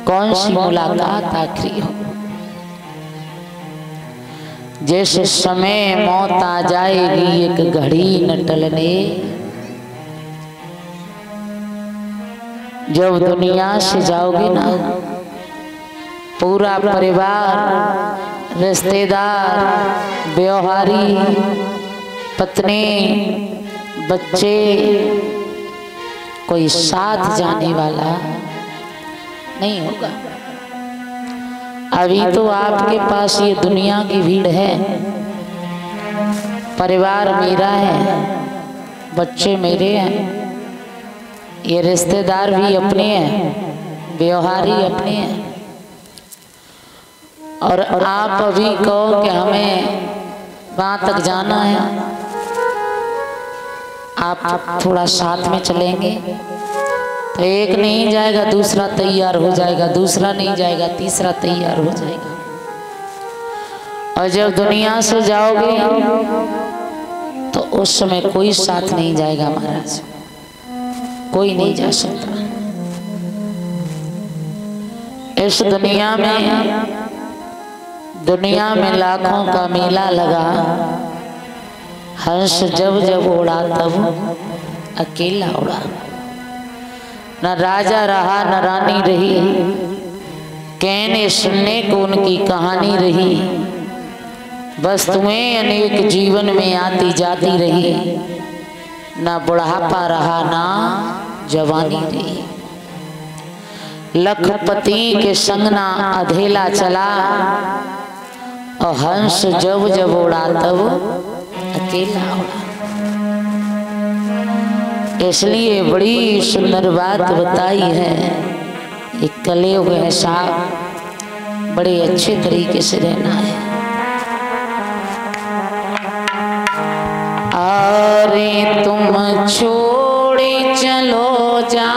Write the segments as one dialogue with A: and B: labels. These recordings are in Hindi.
A: कौन सी मुलाकात आखिरी हो। जैसे समय मौत आ जाएगी एक घड़ी न टलने, जब दुनिया से जाओगे ना, पूरा परिवार, रिश्तेदार, व्यवहारी, पत्नी, बच्चे, कोई साथ जाने वाला नहीं होगा। अभी तो आपके पास ये दुनिया की भीड़ है, परिवार मेरा है, बच्चे मेरे हैं, ये रिश्तेदार भी अपने हैं, व्यवहारी अपने हैं। और आप अभी कहो कि हमें वहाँ तक जाना है, आप थोड़ा साथ में चलेंगे तो एक नहीं जाएगा दूसरा तैयार हो जाएगा, दूसरा नहीं जाएगा तीसरा तैयार हो जाएगा। और जब दुनिया से जाओगे तो उस समय कोई साथ नहीं जाएगा महाराज, कोई नहीं जा सकता। इस दुनिया में लाखों का मेला लगा, हंस जब जब उड़ा तब अकेला उड़ा। न राजा रहा न रानी रही, कहने सुनने को उनकी कहानी रही, वस्तुएं अनेक जीवन में आती जाती रही, न बुढ़ापा रहा ना जवानी रही। लखपति के संग ना अधेला चला, और हंस जब जब उड़ा तब अकेला उड़ा। इसलिए बड़ी सुंदर बात बताई है, एक कलयुग है साहब, बड़े अच्छे तरीके से रहना है। अरे तुम छोड़े चलो जा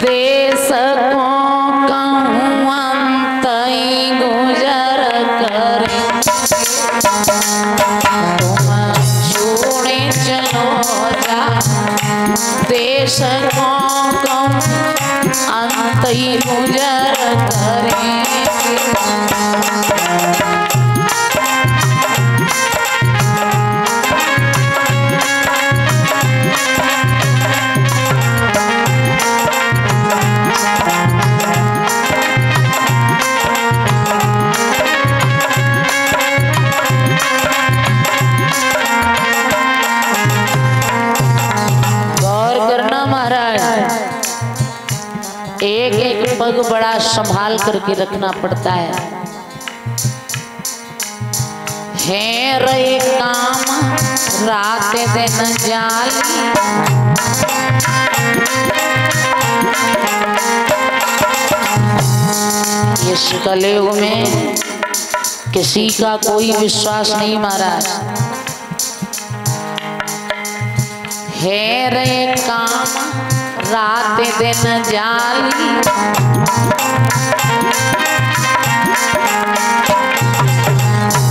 A: देश को कहूँ अंत ही गुजर करे, तुम छोड़े चलो जा देश को कहूँ अंत ही गुजर करे। एक एक पग बड़ा संभाल करके रखना पड़ता है रे काम रात दिन जाली। इस कलयुग में किसी का कोई विश्वास नहीं महाराज, है रे काम रात दिन जाली।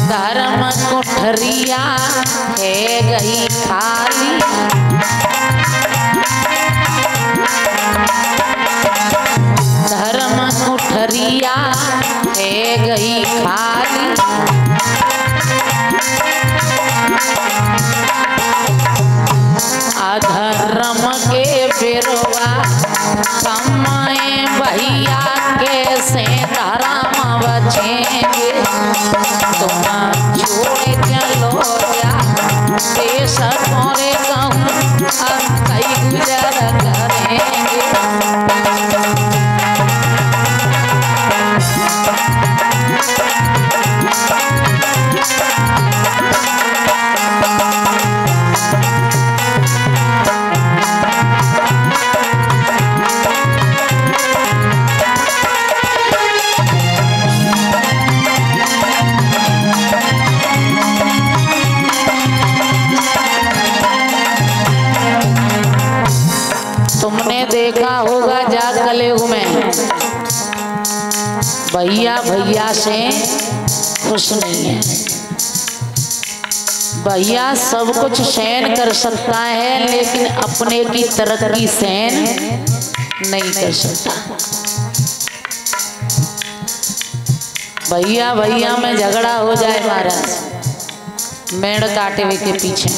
A: धर्म कोठरिया है गई खाली, धर्म कोठरिया है गई खाली। अधर्म के बिरवा समय भैया कैसे धर्म बचेंगे, तुम छोड़े चलो जा देश मोरे कहूँ अब कई गुजर करेंगे। तुमने देखा होगा जा कलयुग में भैया भैया से खुश नहीं है। भैया सब कुछ सहन कर सकता है लेकिन अपने की तरक्की सहन नहीं कर सकता। भैया भैया में झगड़ा हो जाए महाराज मेड़ काटे हुए के पीछे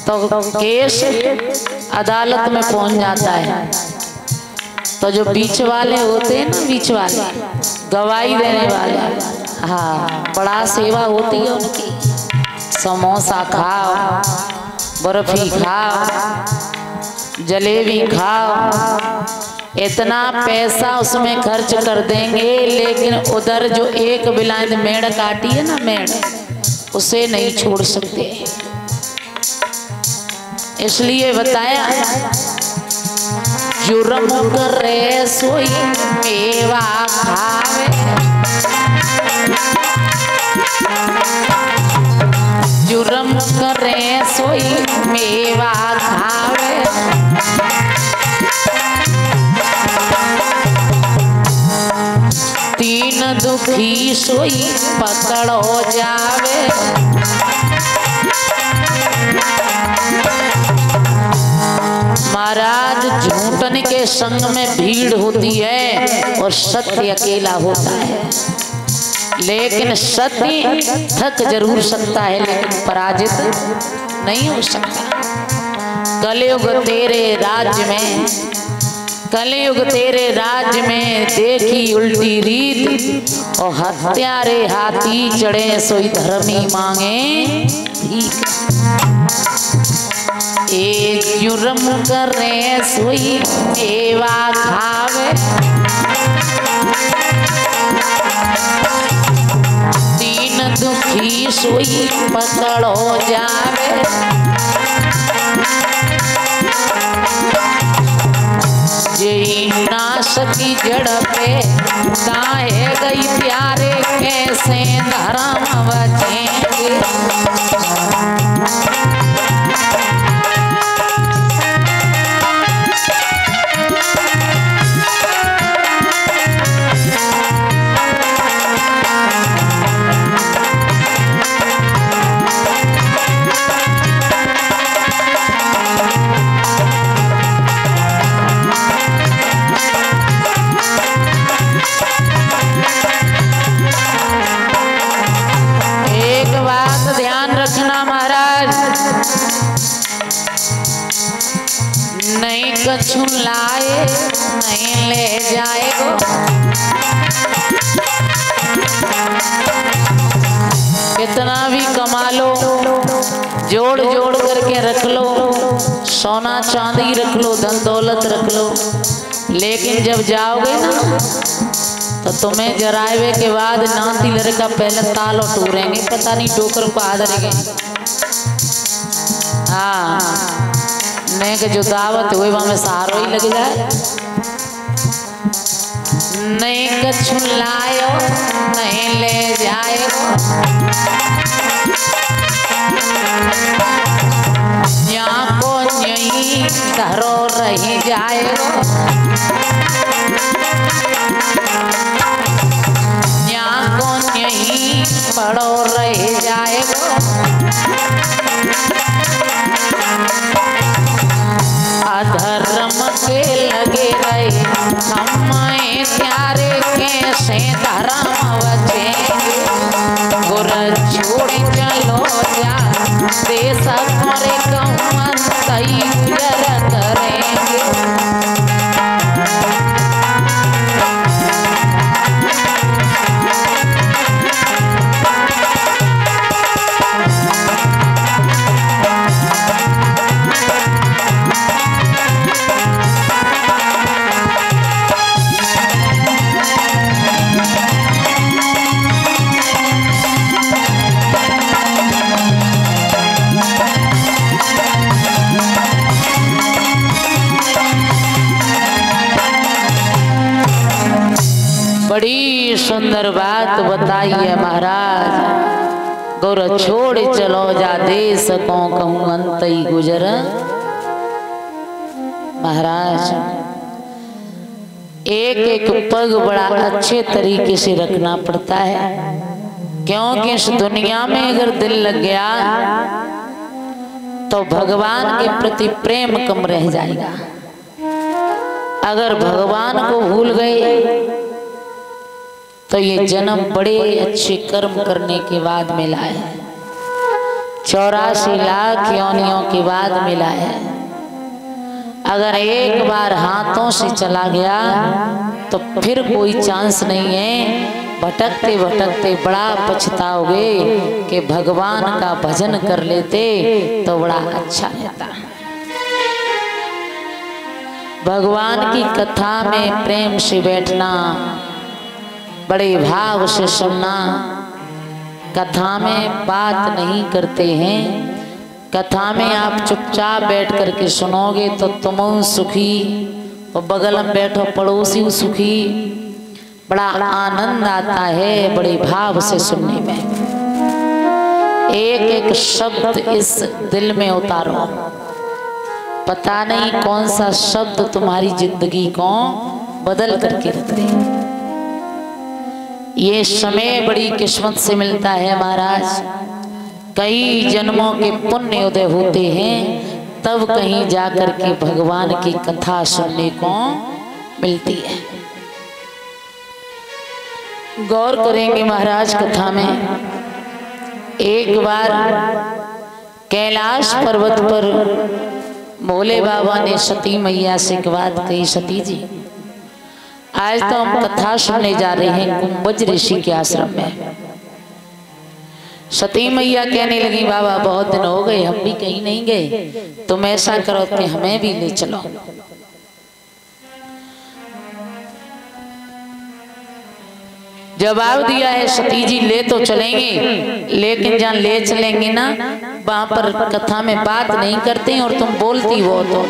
A: तो केस अदालत में पहुंच जाता है। तो जो बीच वाले होते हैं ना, बीच वाले गवाही देने वाले, हाँ बड़ा सेवा होती है उनकी। समोसा खाओ, बर्फी खाओ, जलेबी खाओ, इतना पैसा उसमें खर्च कर देंगे, लेकिन उधर जो एक बिलायत मेड़ काटी है ना, मेड़ उसे नहीं छोड़ सकते। इसलिए बताया जुर्म करे सोई मेवा खावे, जुर्म करे सोई मेवा खावे, तीन दुखी सोई पकड़ो जावे, महाराज झूठन के संग में भीड़ होती है और सत्य अकेला होता है। लेकिन सत्य थक जरूर सकता है, लेकिन पराजित नहीं हो सकता। कलयुग तेरे राज्य में, कलयुग तेरे राज्य में देखी उल्टी रीत, और हत्यारे हाथी चढ़े सोई धर्मी मांगे भीख। एक जुर्म करे सोई मेवा खावे, तीन दुखी सोई पकड़ो जावे, जई नाश की जड़ पे काहे गई प्यारे, कैसे धर्म बचेंगे। नहीं कछु लाए नहीं ले जाएगो, कितना भी कमा लो, जोड़ जोड़ करके रख लो, सोना चांदी रख लो, धन दौलत रख लो, लेकिन जब जाओगे ना तो तुम्हें जराए के बाद नाती लड़का पहले ताल टूरेंगे, पता नहीं डोकर को आदरेंगे। हाँ ने के जो दावत हुए वहां में सहारो ही लग जाए। नहीं कछु लायो नहीं ले जाएगो, यहाँ को यहीं धरो रही जाएगो, यहाँ को यहीं पड़ो रह जाएगो। अधर्म के लगे रहे हमें प्यारे, कैसे धर्म बचेंगे। गुर छोड़ चलो जा देश हमारे कौन सही गुजर करेंगे। बड़ी सुंदर बात बताई है महाराज। गौर छोड़ चलो जा देश को कहूँ अंत ही गुजर। महाराज एक एक पग बड़ा अच्छे तरीके से रखना पड़ता है, क्योंकि इस दुनिया में अगर दिल लग गया तो भगवान के प्रति प्रेम कम रह जाएगा। अगर भगवान को भूल गए तो ये जन्म बड़े अच्छे कर्म करने के बाद मिला है, 84 लाख योनियों के बाद मिला है। अगर एक बार हाथों से चला गया तो फिर कोई चांस नहीं है। भटकते भटकते बड़ा पछताओगे कि भगवान का भजन कर लेते तो बड़ा अच्छा रहता। भगवान की कथा में प्रेम से बैठना, बड़े भाव से सुनना। कथा में बात नहीं करते हैं, कथा में आप चुपचाप बैठ करके सुनोगे तो तुम सुखी और बगल में बैठो पड़ोसी सुखी। बड़ा आनंद आता है बड़े भाव से सुनने में। एक एक शब्द इस दिल में उतारो, पता नहीं कौन सा शब्द तुम्हारी जिंदगी को बदल करके रख दे। ये समय बड़ी किस्मत से मिलता है महाराज। कई जन्मों के पुण्य उदय होते हैं तब कहीं जाकर के भगवान की कथा सुनने को मिलती है। गौर करेंगे महाराज कथा में। एक बार कैलाश पर्वत पर भोले बाबा ने सती मैया से एक बात कही, सती जी आज तो हम कथा सुनने जा रहे हैं कुंभज ऋषि के आश्रम में। सती मैया कहने लगी बाबा बहुत दिन हो गए हम भी कहीं नहीं गए, तुम ऐसा करो कि हमें भी ले चलो। जवाब दिया है सती जी ले तो चलेंगे, लेकिन जहाँ ले चलेंगे ना वहां पर कथा में बात नहीं करते और तुम बोलती हो तो।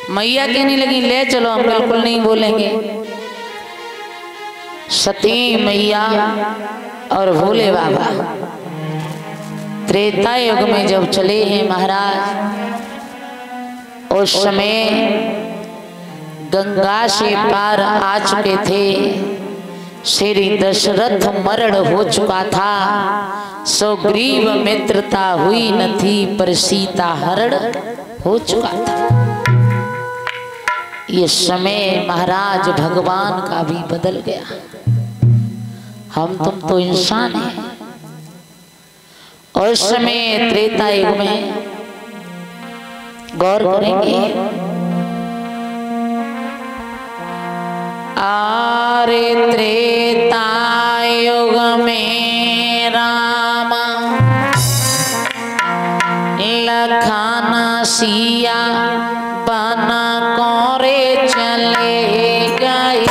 A: मैया कहने लगी ले चलो हम बिल्कुल नहीं बोलेंगे। सती मैया और भोले बाबा त्रेता युग में जब चले हैं महाराज, उस समय गंगा से पार आ चुके थे। श्री दशरथ मरण हो चुका था, सुग्रीव मित्रता हुई न थी, पर सीता हरण हो चुका था। ये समय महाराज भगवान का भी बदल गया। हम तुम तो इंसान हैं। और उस समय त्रेता युग में गौर करेंगे, आरे त्रेता युग में राम लखन सिया बन कोरे चले गए।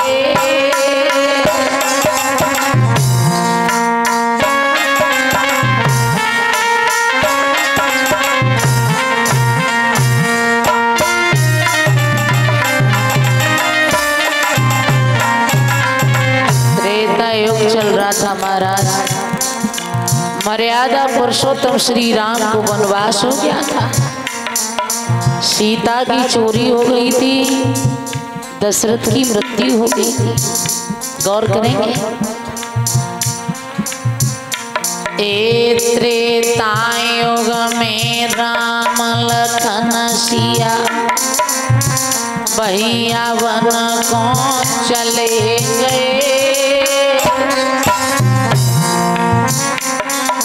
A: था महाराज, मर्यादा पुरुषोत्तम श्री राम को वनवास हो गया था। सीता की चोरी हो गई थी, दशरथ की मृत्यु हो गई थी। गौर करेंगे, ए त्रेता युग में राम लखन सिया भैया वन को चले गए।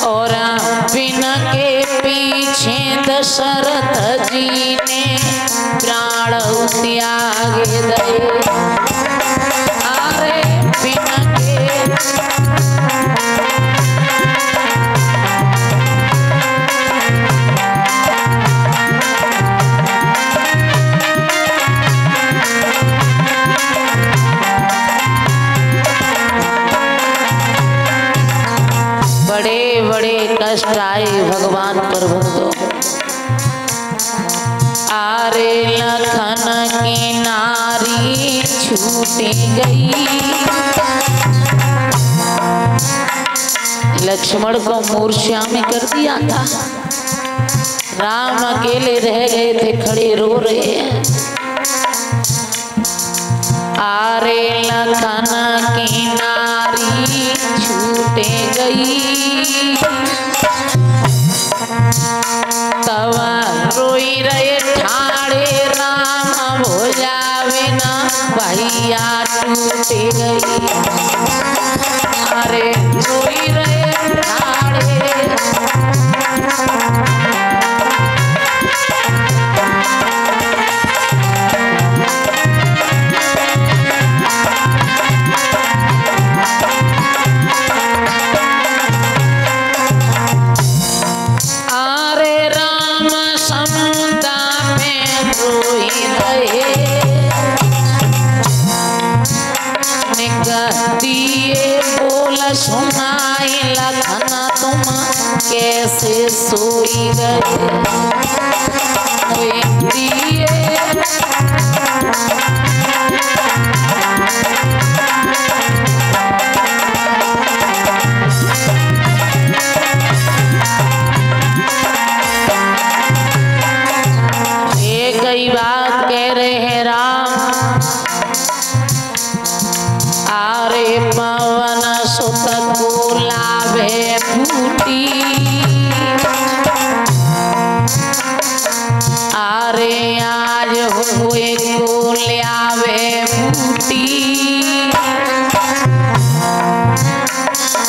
A: और बिन के पीछे दशरथ जी ने प्राण त्याग दे। अरे बिन के बड़े बड़े कष्ट आए भगवान पर भक्तों। आरे लखन की नारी छूट गई, लक्ष्मण को मूर्छा में कर दिया था। राम अकेले रह गए थे, खड़े रो रहे हैं। आरे लखन की नारी छूट गई, तब रोई रहे ठाड़े राम भुजा बिना भैया टूट गई। अरे रोई रहे ठाड़े दिए बोल सुनाई लखना तुम कैसे सोई गए। एक ही बात कह रहे हैं राम। आरे पवन सुत को लावे फूटी। आरे आज हुए को लावे फूटी।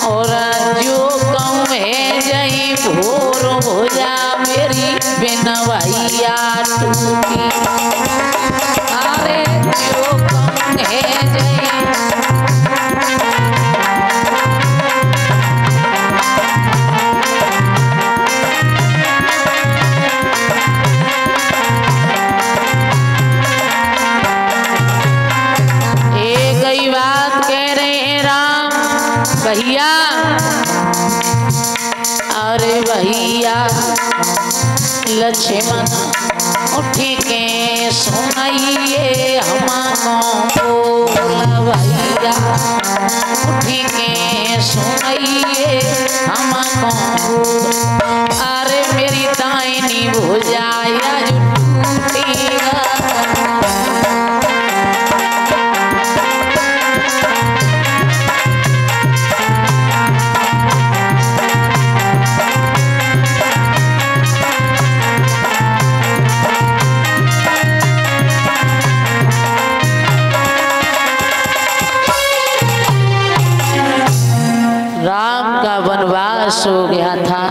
A: और जो कहूँ है जही भोर हो जा मेरी बिनवैया टूटी। अरे जो कहूँ है जही भैया। अरे भैया लक्ष्मण उठी के सुनाइए हमको बोल। भैया उठी के सुनाइए हमको। अरे मेरी दाहिनी भुजाया जो टूटेगा। राम का वनवास हो गया था,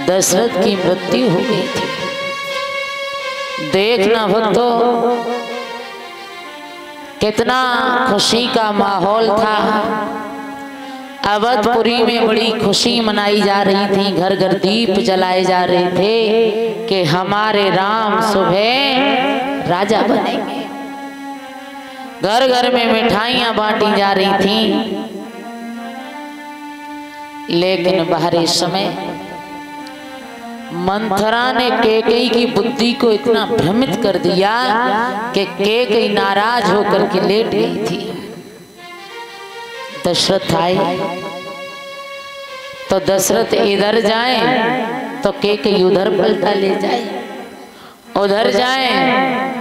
A: दशरथ की मृत्यु हो गई थी। देखना भक्तों कितना खुशी का माहौल था। अवधपुरी में बड़ी खुशी मनाई जा रही थी, घर घर दीप जलाए जा रहे थे कि हमारे राम सुबह राजा बनेंगे। घर घर में मिठाइयां बांटी जा रही थी। लेकिन बाहरी समय मंथरा ने कैकेयी की बुद्धि को इतना भ्रमित कर दिया कि कैकेयी नाराज होकर के लेट गई थी। दशरथ आए तो दशरथ इधर जाए तो कैकेयी उधर पलटा ले जाए, उधर जाए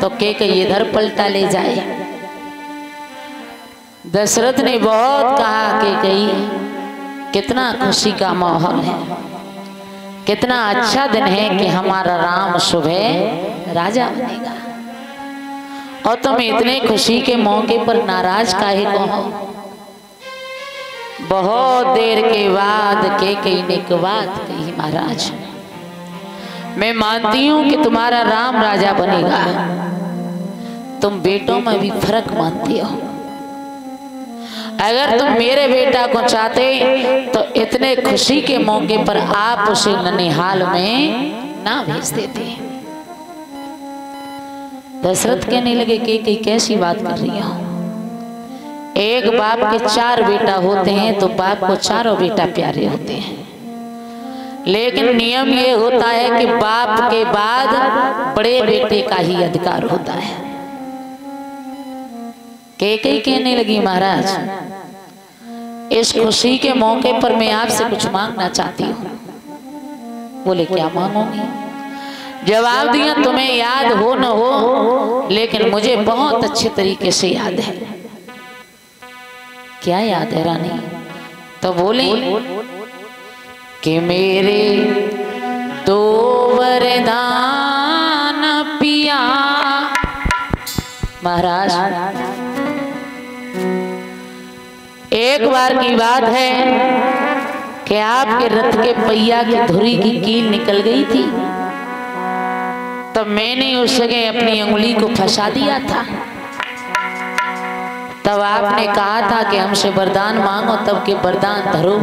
A: तो कैकेयी इधर पलटा ले जाए। दशरथ ने बहुत कहा कैकेयी कितना खुशी का माहौल है, कितना अच्छा दिन है कि हमारा राम सुबह राजा बनेगा, और तुम इतने खुशी के मौके पर नाराज काहे को हो। बहुत देर के बाद कैकेयी ने एक बात कही, महाराज मैं मानती हूं कि तुम्हारा राम राजा बनेगा, तुम बेटों में भी फर्क मानती हो। अगर तुम मेरे बेटा को चाहते तो इतने खुशी के मौके पर आप उसे ननिहाल में ना भेज देते। दशरथ कहने लगे कि कैसी बात कर रही हो। एक बाप के 4 बेटा होते हैं तो बाप को चारों बेटा प्यारे होते हैं, लेकिन नियम ये होता है कि बाप के बाद बड़े बेटे का ही अधिकार होता है। कैकेयी कहने लगी महाराज इस खुशी के मौके पर मैं आपसे कुछ मांगना चाहती हूँ। बोले क्या मांगोगी? जवाब दिया तुम्हें याद हो न हो लेकिन मुझे बहुत अच्छे तरीके से याद है। क्या याद है रानी? तो बोली कि मेरे 2 वरदान पिया महाराज, एक बार की बात है कि आपके रथ के पहिया की धुरी की कील निकल गई थी, तब मैंने उस जगह अपनी उंगली को फंसा दिया था। तब आपने कहा था कि हमसे वरदान मांगो, तब के वरदान धरो।